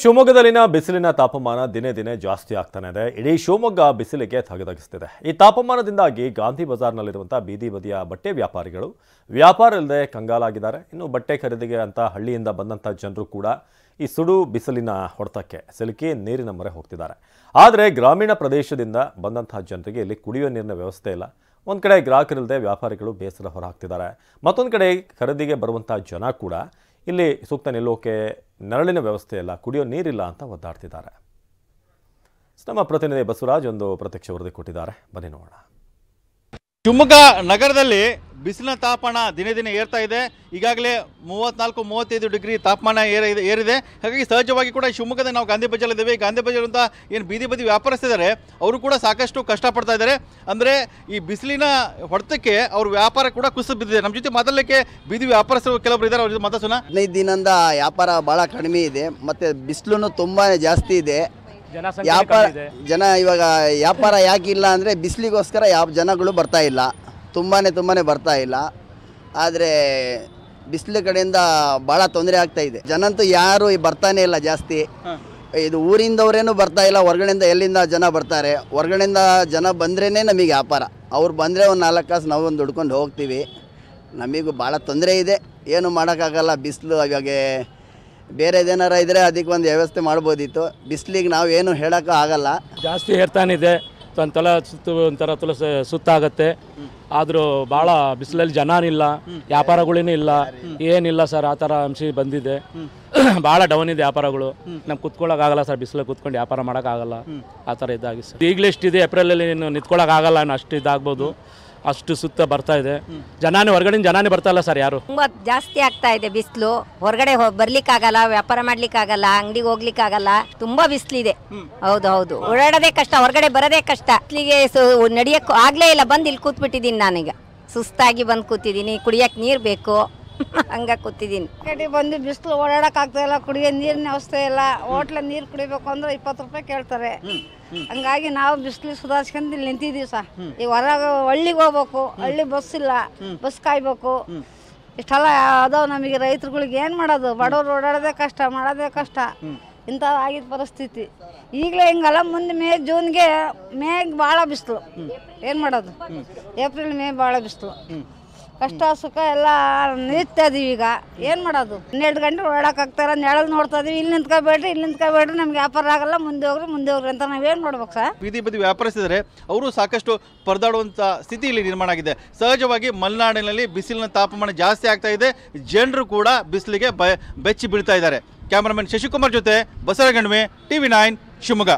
ಶಿವಮೊಗ್ಗದಲ್ಲಿನ ಬಿಸಿಲಿನ ತಾಪಮಾನ ದಿನೇ ದಿನೇ ಜಾಸ್ತಿ ಆಗ್ತಾನೆ ಇದೆ. ಇಡೀ ಶಿವಮೊಗ್ಗ ಬಿಸಿಲಿಗೆ ತಗದಗಿಸ್ತಿದೆ. ಈ ತಾಪಮಾನದಿಂದಾಗಿ ಗಾಂಧಿ ಬಜಾರ್ನಲ್ಲಿರುವಂತಹ ಬೀದಿ ಬದಿಯ ಬಟ್ಟೆ ವ್ಯಾಪಾರಿಗಳು ವ್ಯಾಪಾರ ಇಲ್ಲದೆ ಕಂಗಾಲಾಗಿದ್ದಾರೆ. ಇನ್ನು ಬಟ್ಟೆ ಖರೀದಿಗೆ ಅಂತ ಹಳ್ಳಿಯಿಂದ ಬಂದಂಥ ಜನರು ಕೂಡ ಈ ಸುಡು ಬಿಸಿಲಿನ ಹೊಡೆತಕ್ಕೆ ಸಿಲುಕಿ ನೀರಿನ ಮೊರೆ ಹೋಗ್ತಿದ್ದಾರೆ. ಆದರೆ ಗ್ರಾಮೀಣ ಪ್ರದೇಶದಿಂದ ಬಂದಂತಹ ಜನರಿಗೆ ಇಲ್ಲಿ ಕುಡಿಯುವ ನೀರಿನ ವ್ಯವಸ್ಥೆ ಇಲ್ಲ. ಒಂದು ಕಡೆ ಗ್ರಾಹಕರಿಲ್ಲದೆ ವ್ಯಾಪಾರಿಗಳು ಬೇಸರ ಹೊರಹಾಕ್ತಿದ್ದಾರೆ. ಮತ್ತೊಂದು ಕಡೆ ಖರೀದಿಗೆ ಬರುವಂಥ ಜನ ಕೂಡ ಇಲ್ಲಿ ಸೂಕ್ತ ನಿಲ್ಲೋಕೆ ನೆರಳಿನ ವ್ಯವಸ್ಥೆ ಇಲ್ಲ, ಕುಡಿಯೋ ನೀರಿಲ್ಲ ಅಂತ ಒದ್ದಾಡ್ತಿದ್ದಾರೆ. ನಮ್ಮ ಪ್ರತಿನಿಧಿ ಬಸವರಾಜ್ ಒಂದು ಪ್ರತ್ಯಕ್ಷ ವರದಿ ಕೊಟ್ಟಿದ್ದಾರೆ, ಬನ್ನಿ ನೋಡೋಣ. ಶಿವಮೊಗ್ಗ ನಗರದಲ್ಲಿ ಬಿಸಿಲಿನ ತಾಪಮಾನ ದಿನೇ ದಿನೇ ಏರ್ತಾ ಇದೆ. ಈಗಾಗಲೇ 34-35 ಡಿಗ್ರಿ ತಾಪಮಾನ ಏರಿದೆ. ಹಾಗಾಗಿ ಸಹಜವಾಗಿ ಕೂಡ ಶಿವಮೊಗ್ಗದ ನಾವು ಗಾಂಧಿ ಬಜಾರ್ ಇದ್ದೇವೆ. ಗಾಂಧಿ ಬಜಾರ್ ಅಂತ ಏನು ಬೀದಿ ಬದಿ ವ್ಯಾಪಾರಸ್ಥರಿದ್ದಾರೆ ಅವರು ಕೂಡ ಸಾಕಷ್ಟು ಕಷ್ಟಪಡ್ತಾ ಇದ್ದಾರೆ. ಅಂದರೆ ಈ ಬಿಸಿಲಿನ ಹೊಡೆತಕ್ಕೆ ಅವ್ರ ವ್ಯಾಪಾರ ಕೂಡ ಕುಸಿದು ಬಿದ್ದಿದೆ. ನಮ್ಮ ಜೊತೆ ಮಾತಾಡಲಿಕ್ಕೆ ಬೀದಿ ವ್ಯಾಪಾರಸ್ಥರು ಕೆಲವರು ಇದ್ದಾರೆ, ಅವ್ರ ಜೊತೆ ಮಾತಾಡ್ಸೋಣ. 15 ದಿನದಿಂದ ವ್ಯಾಪಾರ ಭಾಳ ಕಡಿಮೆ ಇದೆ, ಮತ್ತು ಬಿಸಿಲು ತುಂಬಾ ಜಾಸ್ತಿ ಇದೆ. ಜನ ಇವಾಗ ವ್ಯಾಪಾರ ಯಾಕಿಲ್ಲ ಅಂದರೆ ಬಿಸಿಲಿಗೋಸ್ಕರ ಯಾವ ಜನಗಳು ಬರ್ತಾ ಇಲ್ಲ, ತುಂಬಾ ಬರ್ತಾ ಇಲ್ಲ. ಆದರೆ ಬಿಸಿಲು ಕಡೆಯಿಂದ ಭಾಳ ತೊಂದರೆ ಆಗ್ತಾ ಇದೆ. ಜನಂತೂ ಯಾರು ಬರ್ತಾನೆ ಇಲ್ಲ ಜಾಸ್ತಿ. ಇದು ಊರಿಂದವರೇನು ಬರ್ತಾ ಇಲ್ಲ, ಹೊರಗಡೆಯಿಂದ ಎಲ್ಲಿಂದ ಜನ ಬರ್ತಾರೆ. ಹೊರಗಡೆಯಿಂದ ಜನ ಬಂದ್ರೇ ನಮಗೆ ವ್ಯಾಪಾರ. ಅವ್ರು ಬಂದರೆ ಒಂದು 4 ಕಾಸು ನಾವು ಒಂದು ದುಡ್ಕೊಂಡು ಹೋಗ್ತೀವಿ. ನಮಗೂ ಭಾಳ ತೊಂದರೆ ಇದೆ, ಏನು ಮಾಡೋಕ್ಕಾಗಲ್ಲ. ಬಿಸಿಲು ಇವಾಗ ಬೇರೆದೇನಾರ ಇದ್ದರೆ ಅದಕ್ಕೆ ಒಂದು ವ್ಯವಸ್ಥೆ ಮಾಡ್ಬೋದಿತ್ತು. ಬಿಸಿಲಿಗೆ ನಾವು ಏನು ಹೇಳೋಕ್ಕೂ ಆಗಲ್ಲ, ಜಾಸ್ತಿ ಏರ್ತಾನಿದೆ. ತಲೆ ಒಂಥರ ಸುತ್ತಾಗತ್ತೆ. ಆದರೂ ಭಾಳ ಬಿಸಿಲಲ್ಲಿ ಜನನಿಲ್ಲ, ವ್ಯಾಪಾರಗಳೇನೂ ಇಲ್ಲ, ಏನಿಲ್ಲ ಸರ್. ಆ ಥರ ಅಂಶ ಬಂದಿದೆ. ಭಾಳ ಡೌನ್ ಇದೆ ವ್ಯಾಪಾರಗಳು. ನಮ್ಗೆ ಕುತ್ಕೊಳ್ಳೋಕ್ಕಾಗಲ್ಲ ಸರ್, ಬಿಸಿಲಲ್ಲಿ ಕುತ್ಕೊಂಡು ವ್ಯಾಪಾರ ಮಾಡೋಕ್ಕಾಗಲ್ಲ. ಆ ಥರ ಇದಾಗಿ ಸರ್. ಈಗಲೇ ಇಷ್ಟಿದೆ, ಏಪ್ರಿಲಲ್ಲಿ ಇನ್ನು ನಿಂತ್ಕೊಳ್ಳೋಕ್ಕಾಗಲ್ಲ, ಇನ್ನು ಅಷ್ಟು ಇದಾಗ್ಬೋದು. ಅಷ್ಟು ಸುತ್ತ ಬರ್ತಾ ಇದೆ ಜನಾನೇ. ಹೊರಗಡೆ ಜನಾನೇ ಬರ್ತಾ ಇಲ್ಲ ಸರ್ ಯಾರು. ತುಂಬಾ ಜಾಸ್ತಿ ಆಗ್ತಾ ಇದೆ ಬಿಸಿಲು. ಹೊರಗಡೆ ಬರ್ಲಿಕ್ಕಾಗಲ್ಲ, ವ್ಯಾಪಾರ ಮಾಡ್ಲಿಕ್ಕಾಗಲ್ಲ, ಅಂಗಡಿಗೆ ಹೋಗ್ಲಿಕ್ಕಾಗಲ್ಲ. ತುಂಬಾ ಬಿಸಿಲಿದೆ. ಹೌದು ಹೌದು, ಓಡಾಡೋದೇ ಕಷ್ಟ, ಹೊರಗಡೆ ಬರೋದೇ ಕಷ್ಟ. ಬಿಸಿಲಿಗೆ ನಡಿಯಕ್ಕೂ ಆಗ್ಲೇ ಇಲ್ಲ. ಬಂದು ಇಲ್ಲಿ ಕೂತ್ಬಿಟ್ಟಿದ್ದೀನಿ ನಾನೀಗ. ಸುಸ್ತಾಗಿ ಬಂದು ಕೂತಿದ್ದೀನಿ. ಕುಡಿಯಕ್ಕೆ ನೀರು ಬೇಕು, ಹಂಗ ಕೂತಿದ್ದೀನಿ. ಕಡೆ ಬಂದು ಬಿಸಿಲು ಓಡಾಡಕ್ ಆಗ್ತಾ ಇಲ್ಲ, ಕುಡಿಯೋ ನೀರಿನ ವ್ಯವಸ್ಥೆ ಇಲ್ಲ. ಹೋಟ್ಲ ನೀರು ಕುಡಿಬೇಕು ಅಂದ್ರೆ 20 ರೂಪಾಯಿ ಕೇಳ್ತಾರೆ. ಹಂಗಾಗಿ ನಾವು ಬಿಸಿಲು ಸುಧಾರಿಸ್ಕೊಂಡು ಇಲ್ಲಿ ನಿಂತಿದ್ದೀವಿ ಸರ್. ಈಗ ಹೊರಗೆ ಹಳ್ಳಿಗೆ ಹೋಗ್ಬೇಕು, ಹಳ್ಳಿ ಬಸ್ ಇಲ್ಲ, ಬಸ್ ಕಾಯ್ಬೇಕು. ಇಷ್ಟೆಲ್ಲ ಅದಾವ ನಮಗೆ. ರೈತರುಗಳಿಗೆ ಏನು ಮಾಡೋದು? ಬಡವ್ರು ಓಡಾಡೋದೇ ಕಷ್ಟ, ಮಾಡೋದೇ ಕಷ್ಟ. ಇಂಥ ಆಗಿದ್ದ ಪರಿಸ್ಥಿತಿ. ಈಗಲೇ ಹಿಂಗಲ್ಲ, ಮುಂದೆ ಜೂನ್ಗೆ ಭಾಳ ಬಿಸಿಲು. ಏನು ಮಾಡೋದು? ಏಪ್ರಿಲ್ ಭಾಳ ಬಿಸಿಲು. ಕಷ್ಟ ಸುಖ ಎಲ್ಲ ನಿಲ್ತಾ ಇದೀವಿ. ಈಗ ಏನು ಮಾಡೋದು? 12 ಗಂಟೆ ಓಡಾಡಕ್ಕಾಗ್ತಾರ, ನೆರಳು ನೋಡ್ತಾ ಇದೀವಿ. ಇಲ್ಲಿ ನಿಂತ್ಕೋಬೇಡ್ರಿ, ನಮ್ಗೆ ವ್ಯಾಪಾರ ಆಗಲ್ಲ, ಮುಂದೆ ಹೋಗ್ರಿ ಅಂತ ನಾವೇನು ಮಾಡ್ಬೇಕು ಸರ್? ಬೀದಿ ಬದಿ ವ್ಯಾಪಾರಿಸಿದರೆ ಅವರು ಸಾಕಷ್ಟು ಪರದಾಡುವಂಥ ಸ್ಥಿತಿ ಇಲ್ಲಿ ನಿರ್ಮಾಣ ಆಗಿದೆ. ಸಹಜವಾಗಿ ಮಲೆನಾಡಿನಲ್ಲಿ ಬಿಸಿಲಿನ ತಾಪಮಾನ ಜಾಸ್ತಿ ಆಗ್ತಾ ಇದೆ. ಜನರು ಕೂಡ ಬಿಸಿಲಿಗೆ ಬೆಚ್ಚಿ ಬೀಳ್ತಾ ಇದ್ದಾರೆ. ಕ್ಯಾಮರಾಮನ್ ಶಶಿಕುಮಾರ್ ಜೊತೆ ಬಸವರಾಜ್, ಟಿವಿ9 ಶಿವಮೊಗ್ಗ.